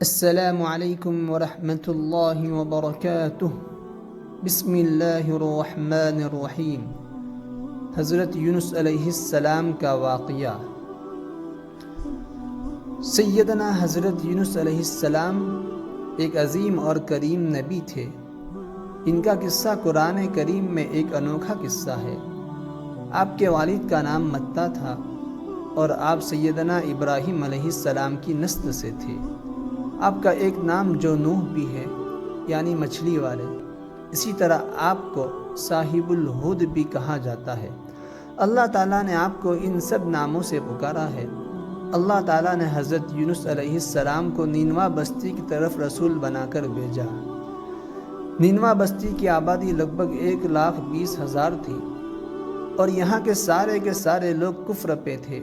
السلام علیکم ورحمۃ اللہ وبرکاتہ۔ بسم اللہ الرحمن الرحیم۔ حضرت یونس علیہ السلام کا واقعہ۔ سیدنا حضرت یونس علیہ السلام ایک عظیم اور کریم نبی تھے۔ ان کا قصہ قرآن کریم میں ایک انوکھا قصہ ہے۔ آپ کے والد کا نام متہ تھا اور آپ سیدنا ابراہیم علیہ السلام کی نسل سے تھے۔ آپ کا ایک نام جو نوح بھی ہے، یعنی مچھلی والے۔ اسی طرح آپ کو صاحب الحوت بھی کہا جاتا ہے۔ اللہ تعالیٰ نے آپ کو ان سب ناموں سے پکارا ہے۔ اللہ تعالیٰ نے حضرت یونس علیہ السلام کو نینوا بستی کی طرف رسول بنا کر بھیجا۔ نینوا بستی کی آبادی لگ بھگ 1,20,000 تھی اور یہاں کے سارے لوگ کفر پہ تھے۔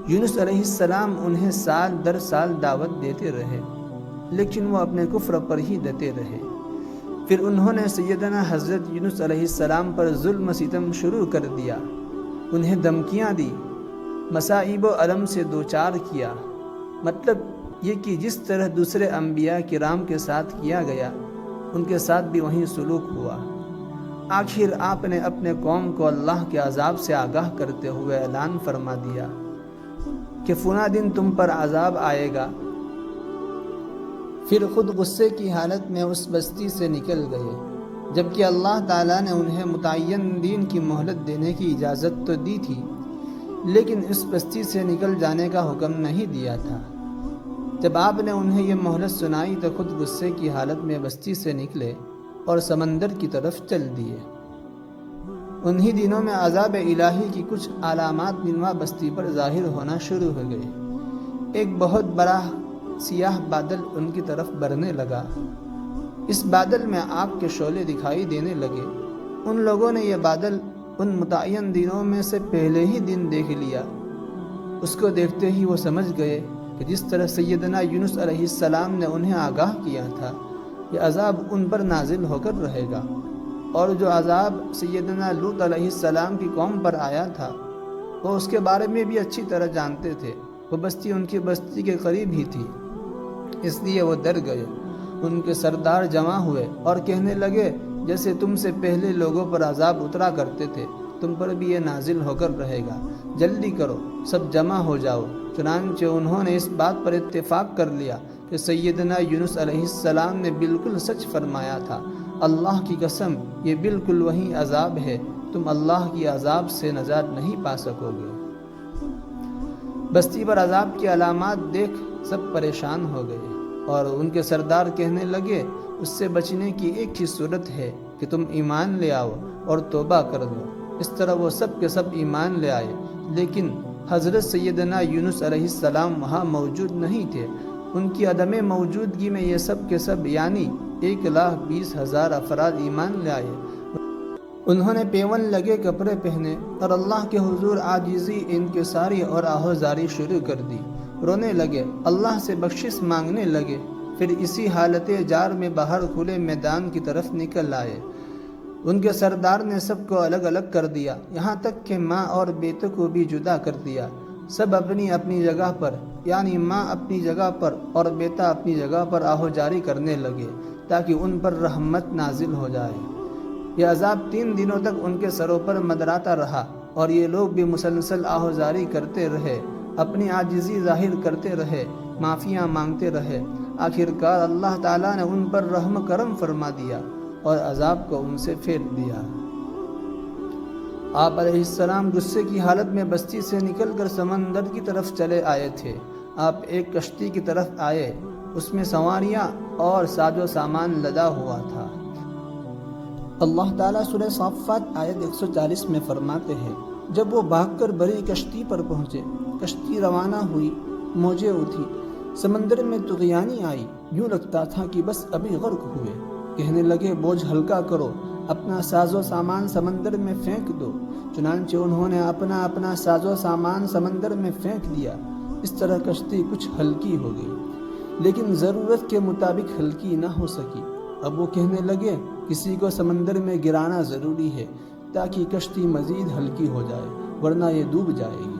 یونس علیہ السلام انہیں سال در سال دعوت دیتے رہے، لیکن وہ اپنے کفر پر ہی ڈٹے رہے۔ پھر انہوں نے سیدنا حضرت یونس علیہ السلام پر ظلم و ستم شروع کر دیا، انہیں دھمکیاں دی، مصائب و الم سے دوچار کیا۔ مطلب یہ کہ جس طرح دوسرے انبیاء کرام کے ساتھ کیا گیا، ان کے ساتھ بھی وہیں سلوک ہوا۔ آخر آپ نے اپنے قوم کو اللہ کے عذاب سے آگاہ کرتے ہوئے اعلان فرما دیا کہ فلاں دن تم پر عذاب آئے گا۔ پھر خود غصے کی حالت میں اس بستی سے نکل گئے، جبکہ اللہ تعالیٰ نے انہیں متعین دن کی مہلت دینے کی اجازت تو دی تھی، لیکن اس بستی سے نکل جانے کا حکم نہیں دیا تھا۔ جب آپ نے انہیں یہ مہلت سنائی تو خود غصے کی حالت میں بستی سے نکلے اور سمندر کی طرف چل دیے۔ انہی دنوں میں عذاب الہی کی کچھ علامات نینوا بستی پر ظاہر ہونا شروع ہو گئے۔ ایک بہت بڑا سیاہ بادل ان کی طرف بڑھنے لگا۔ اس بادل میں آگ کے شعلے دکھائی دینے لگے۔ ان لوگوں نے یہ بادل ان متعین دنوں میں سے پہلے ہی دن دیکھ لیا۔ اس کو دیکھتے ہی وہ سمجھ گئے کہ جس طرح سیدنا یونس علیہ السلام نے انہیں آگاہ کیا تھا، یہ عذاب ان پر نازل ہو کر رہے گا، اور جو عذاب سیدنا لوط علیہ السلام کی قوم پر آیا تھا وہ اس کے بارے میں بھی اچھی طرح جانتے تھے۔ وہ بستی ان کی بستی کے قریب ہی تھی، اس لیے وہ ڈر گئے۔ ان کے سردار جمع ہوئے اور کہنے لگے، جیسے تم سے پہلے لوگوں پر عذاب اترا کرتے تھے، تم پر بھی یہ نازل ہو کر رہے گا، جلدی کرو، سب جمع ہو جاؤ۔ چنانچہ انہوں نے اس بات پر اتفاق کر لیا کہ سیدنا یونس علیہ السلام نے بالکل سچ فرمایا تھا۔ اللہ کی قسم، یہ بالکل وہی عذاب ہے، تم اللہ کی عذاب سے نجات نہیں پا سکو گے۔ بستی پر عذاب کی علامات دیکھ سب پریشان ہو گئے اور ان کے سردار کہنے لگے، اس سے بچنے کی ایک ہی صورت ہے کہ تم ایمان لے آؤ اور توبہ کر دو۔ اس طرح وہ سب کے سب ایمان لے آئے، لیکن حضرت سیدنا یونس علیہ السلام وہاں موجود نہیں تھے۔ ان کی عدم موجودگی میں یہ سب کے سب یعنی 1,20,000 افراد ایمان لے آئے۔ انہوں نے پیون لگے کپڑے پہنے اور اللہ کے حضور عاجزی، انکساری اور آہوزاری شروع کر دی۔ رونے لگے، اللہ سے بخشش مانگنے لگے۔ پھر اسی حالت جار میں باہر کھلے میدان کی طرف نکل آئے۔ ان کے سردار نے سب کو الگ الگ کر دیا، یہاں تک کہ ماں اور بیٹے کو بھی جدا کر دیا۔ سب اپنی اپنی جگہ پر، یعنی ماں اپنی جگہ پر اور بیٹا اپنی جگہ پر آہوجاری کرنے لگے تاکہ ان پر رحمت نازل ہو جائے۔ یہ عذاب 3 دنوں تک ان کے سروں پر مندراتا رہا اور یہ لوگ بھی مسلسل آہوزاری کرتے رہے، اپنی عاجزی ظاہر کرتے رہے، معافیاں مانگتے رہے۔ آخرکار اللہ تعالیٰ نے ان پر رحم کرم فرما دیا اور عذاب کو ان سے پھیر دیا۔ آپ علیہ السلام غصے کی حالت میں بستی سے نکل کر سمندر کی طرف چلے آئے تھے۔ آپ ایک کشتی کی طرف آئے، اس میں سواریاں اور ساز و سامان لدا ہوا تھا۔ اللہ تعالیٰ سورہ صافات آیت 140 میں فرماتے ہیں، جب وہ بھاگ کر بڑی کشتی پر پہنچے، کشتی روانہ ہوئی، موجیں اٹھی، سمندر میں طغیانی آئی، یوں لگتا تھا کہ بس ابھی غرق ہوئے۔ کہنے لگے، بوجھ ہلکا کرو، اپنا ساز و سامان سمندر میں پھینک دو۔ چنانچہ انہوں نے اپنا ساز و سامان سمندر میں پھینک دیا۔ اس طرح کشتی کچھ ہلکی ہو گئی، لیکن ضرورت کے مطابق ہلکی نہ ہو سکی۔ اب وہ کہنے لگے، کسی کو سمندر میں گرانا ضروری ہے تاکہ کشتی مزید ہلکی ہو جائے، ورنہ یہ ڈوب جائے گی۔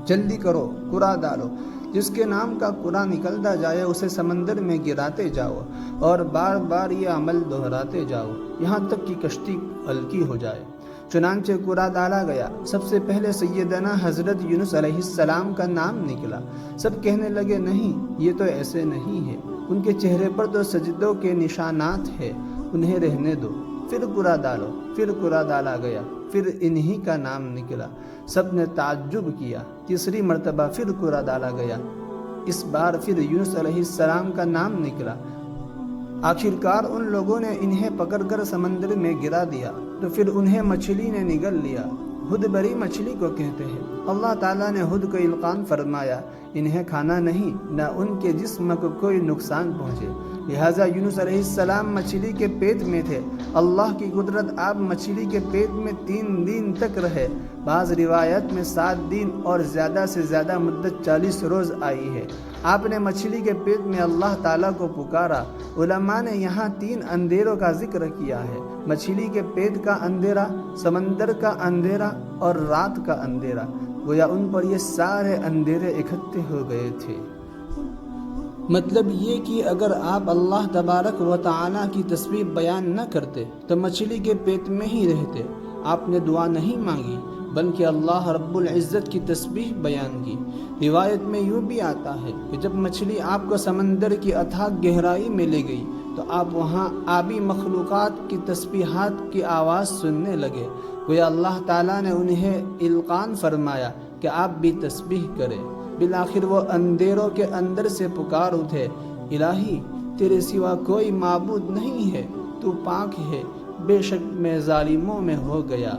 جلدی کرو، قرا ڈالو جس کے نام کا کوڑا نکلتا جائے اسے سمندر میں گراتے جاؤ اور بار بار یہ عمل دہراتے جاؤ یہاں تک کہ کشتی ہلکی ہو جائے۔ چنانچہ کوڑا ڈالا گیا، سب سے پہلے سیدنا حضرت یونس علیہ السلام کا نام نکلا۔ سب کہنے لگے نہیں، یہ تو ایسے نہیں ہے، ان کے چہرے پر تو سجدوں کے نشانات ہیں، انہیں رہنے دو۔ پھر کوڑا ڈالو، پھر کوڑا ڈالا گیا، پھر انہی کا نام نکلا۔ سب نے تعجب کیا۔ تیسری مرتبہ پھر کوڑا ڈالا گیا، اس بار پھر یونس علیہ السلام کا نام نکلا۔ آخرکار ان لوگوں نے انہیں پکڑ کر سمندر میں گرا دیا تو پھر انہیں مچھلی نے نگل لیا۔ ہد بری مچھلی کو کہتے ہیں۔ اللہ تعالیٰ نے ہد کو القان فرمایا، انہیں کھانا نہیں، نہ ان کے جسم کو کوئی نقصان پہنچے۔ لہٰذا یونس علیہ السلام مچھلی کے پیٹ میں تھے۔ اللہ کی قدرت، آپ مچھلی کے پیٹ میں 3 دن تک رہے۔ بعض روایت میں 7 دن اور زیادہ سے زیادہ مدت 40 روز آئی ہے۔ آپ نے مچھلی کے پیٹ میں اللہ تعالیٰ کو پکارا۔ علماء نے یہاں 3 اندھیروں کا ذکر کیا ہے: مچھلی کے پیٹ کا اندھیرا، سمندر کا اندھیرا اور رات کا اندھیرا۔ گویا ان پر یہ سارے اندھیرے اکٹھے ہو گئے تھے۔ مطلب یہ کہ اگر آپ اللہ تبارک و تعالیٰ کی تسبیح بیان نہ کرتے تو مچھلی کے پیٹ میں ہی رہتے۔ آپ نے دعا نہیں مانگی بلکہ اللہ رب العزت کی تسبیح بیان کی۔ روایت میں یوں بھی آتا ہے کہ جب مچھلی آپ کو سمندر کی اتھاہ گہرائی میں لے گئی تو آپ وہاں آبی مخلوقات کی تسبیحات کی آواز سننے لگے۔ گویا اللہ تعالیٰ نے انہیں القان فرمایا کہ آپ بھی تسبیح کریں۔ بالآخر وہ اندھیروں کے اندر سے پکار اٹھے، الہی تیرے سوا کوئی معبود نہیں ہے، تو پاک ہے، بے شک میں ظالموں میں ہو گیا۔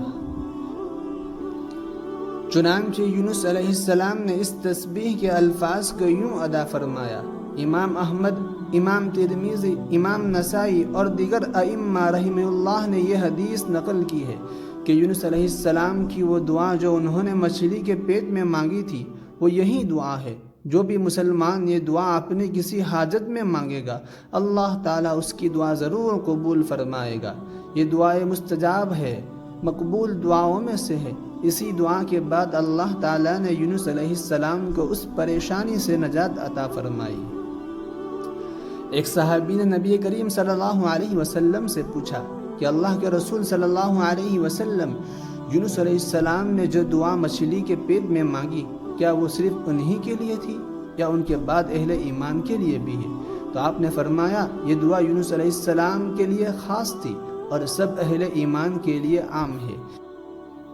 چنانچہ یونس علیہ السلام نے اس تسبیح کے الفاظ کو یوں ادا فرمایا۔ امام احمد، امام ترمذی، امام نسائی اور دیگر ائمہ رحمہ اللہ نے یہ حدیث نقل کی ہے کہ یونس علیہ السلام کی وہ دعا جو انہوں نے مچھلی کے پیٹ میں مانگی تھی وہ یہی دعا ہے۔ جو بھی مسلمان یہ دعا اپنی کسی حاجت میں مانگے گا اللہ تعالیٰ اس کی دعا ضرور قبول فرمائے گا۔ یہ دعائے مستجاب ہے، مقبول دعاؤں میں سے ہے۔ اسی دعا کے بعد اللہ تعالیٰ نے یونس علیہ السلام کو اس پریشانی سے نجات عطا فرمائی۔ ایک صحابی نے نبی کریم صلی اللہ علیہ وسلم سے پوچھا کہ اللہ کے رسول صلی اللہ علیہ وسلم، یونس علیہ السلام نے جو دعا مچھلی کے پیٹ میں مانگی کیا وہ صرف انہی کے لیے تھی یا ان کے بعد اہل ایمان کے لیے بھی ہے؟ تو آپ نے فرمایا یہ دعا یونس علیہ السلام کے لیے خاص تھی اور سب اہل ایمان کے لیے عام ہے۔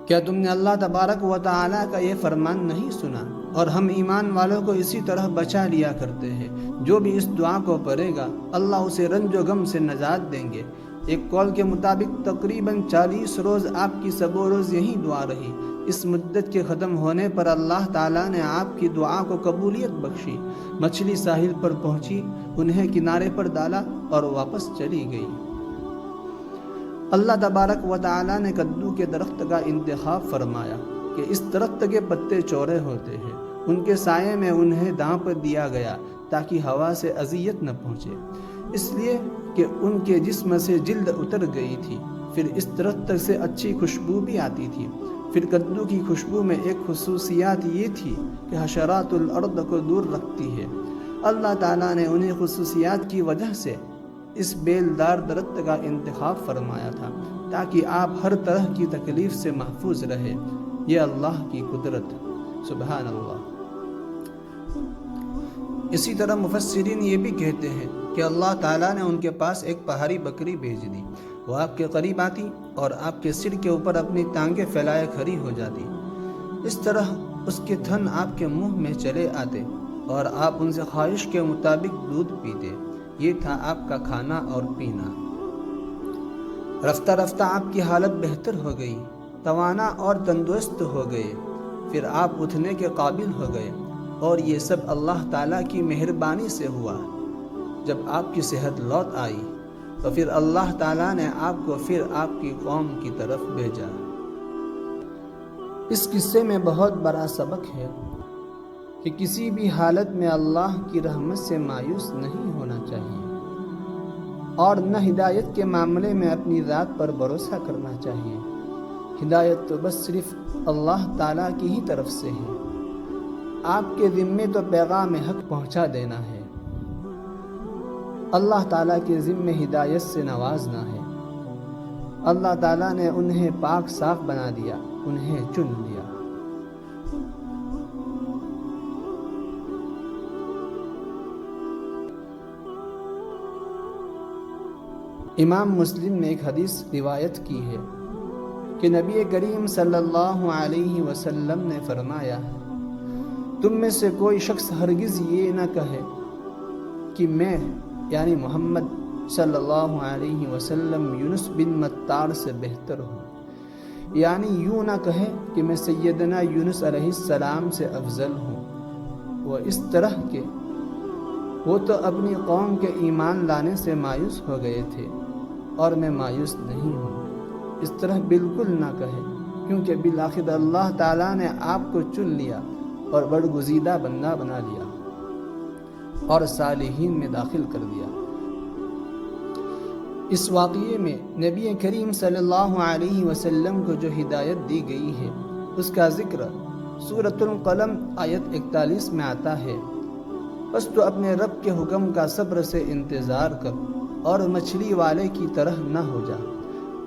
کیا تم نے اللہ تبارک و تعالیٰ کا یہ فرمان نہیں سنا؟ اور ہم ایمان والوں کو اسی طرح بچا لیا کرتے ہیں۔ جو بھی اس دعا کو پڑھے گا اللہ اسے رنج و غم سے نجات دیں گے۔ ایک قول کے مطابق تقریباً 40 روز آپ کی سب و روز یہی دعا رہی۔ اس مدت کے ختم ہونے پر اللہ تعالیٰ نے آپ کی دعا کو قبولیت بخشی۔ مچھلی ساحل پر پہنچی، انہیں کنارے پر ڈالا اور واپس چلی گئی۔ اللہ تبارک و تعالیٰ نے کدو کے درخت کا انتخاب فرمایا کہ اس درخت کے پتے چوڑے ہوتے ہیں، ان کے سائے میں انہیں ڈھانپ دیا گیا تاکہ ہوا سے اذیت نہ پہنچے، اس لیے کہ ان کے جسم سے جلد اتر گئی تھی۔ پھر اس درخت سے اچھی خوشبو بھی آتی تھی۔ پھر کدو کی خوشبو میں ایک خصوصیات یہ تھی کہ حشرات الارض کو دور رکھتی ہے۔ اللہ تعالیٰ نے انہیں خصوصیات کی وجہ سے اس بیلدار درخت کا انتخاب فرمایا تھا تاکہ آپ ہر طرح کی تکلیف سے محفوظ رہے۔ یہ اللہ کی قدرت، سبحان اللہ۔ اسی طرح مفسرین یہ بھی کہتے ہیں کہ اللہ تعالیٰ نے ان کے پاس ایک پہاڑی بکری بھیج دی۔ وہ آپ کے قریب آتی اور آپ کے سر کے اوپر اپنی ٹانگیں پھیلائے کھڑی ہو جاتی۔ اس طرح اس کے تھن آپ کے منہ میں چلے آتے اور آپ ان سے خواہش کے مطابق دودھ پیتے۔ یہ تھا آپ کا کھانا اور پینا۔ رفتہ رفتہ آپ کی حالت بہتر ہو گئی، توانا اور تندرست ہو گئے، پھر آپ اٹھنے کے قابل ہو گئے، اور یہ سب اللہ تعالیٰ کی مہربانی سے ہوا۔ جب آپ کی صحت لوٹ آئی تو پھر اللہ تعالیٰ نے آپ کو پھر آپ کی قوم کی طرف بھیجا۔ اس قصے میں بہت بڑا سبق ہے کہ کسی بھی حالت میں اللہ کی رحمت سے مایوس نہیں ہونا چاہیے، اور نہ ہدایت کے معاملے میں اپنی ذات پر بھروسہ کرنا چاہیے۔ ہدایت تو بس صرف اللہ تعالیٰ کی ہی طرف سے ہے۔ آپ کے ذمے تو پیغام حق پہنچا دینا ہے، اللہ تعالیٰ کے ذمے ہدایت سے نوازنا ہے۔ اللہ تعالیٰ نے انہیں پاک صاف بنا دیا، انہیں چن لیا۔ امام مسلم نے ایک حدیث روایت کی ہے کہ نبی کریم صلی اللہ علیہ وسلم نے فرمایا، تم میں سے کوئی شخص ہرگز یہ نہ کہے کہ میں یعنی محمد صلی اللہ علیہ وسلم یونس بن متار سے بہتر ہوں، یعنی یوں نہ کہے کہ میں سیدنا یونس علیہ السلام سے افضل ہوں۔ وہ اس طرح کہ وہ تو اپنی قوم کے ایمان لانے سے مایوس ہو گئے تھے اور میں مایوس نہیں ہوں، اس طرح بالکل نہ کہے، کیونکہ بالآخر اللہ تعالیٰ نے آپ کو چن لیا اور برگزیدہ بندہ بنا لیا اور صالحین میں داخل کر دیا۔ اس واقعے میں نبی کریم صلی اللہ علیہ وسلم کو جو ہدایت دی گئی ہے اس کا ذکر سورۃ القلم آیت 41 میں آتا ہے، بس تو اپنے رب کے حکم کا صبر سے انتظار کر اور مچھلی والے کی طرح نہ ہو جا۔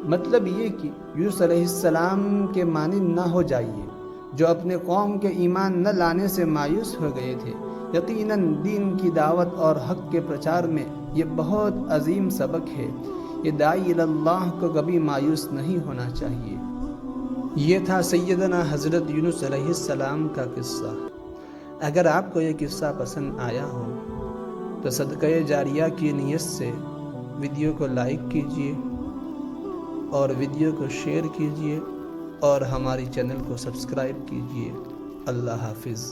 مطلب یہ کہ یونس علیہ السلام کے مانند نہ ہو جائیے جو اپنے قوم کے ایمان نہ لانے سے مایوس ہو گئے تھے۔ یقیناً دین کی دعوت اور حق کے پرچار میں یہ بہت عظیم سبق ہے، یہ داعی اللہ کو کبھی مایوس نہیں ہونا چاہیے۔ یہ تھا سیدنا حضرت یونس علیہ السلام کا قصہ۔ اگر آپ کو یہ قصہ پسند آیا ہو تو صدقہ جاریہ کی نیت سے ویڈیو کو لائک کیجیے اور ویڈیو کو شیئر کیجیے اور ہماری چینل کو سبسکرائب کیجیے۔ اللہ حافظ۔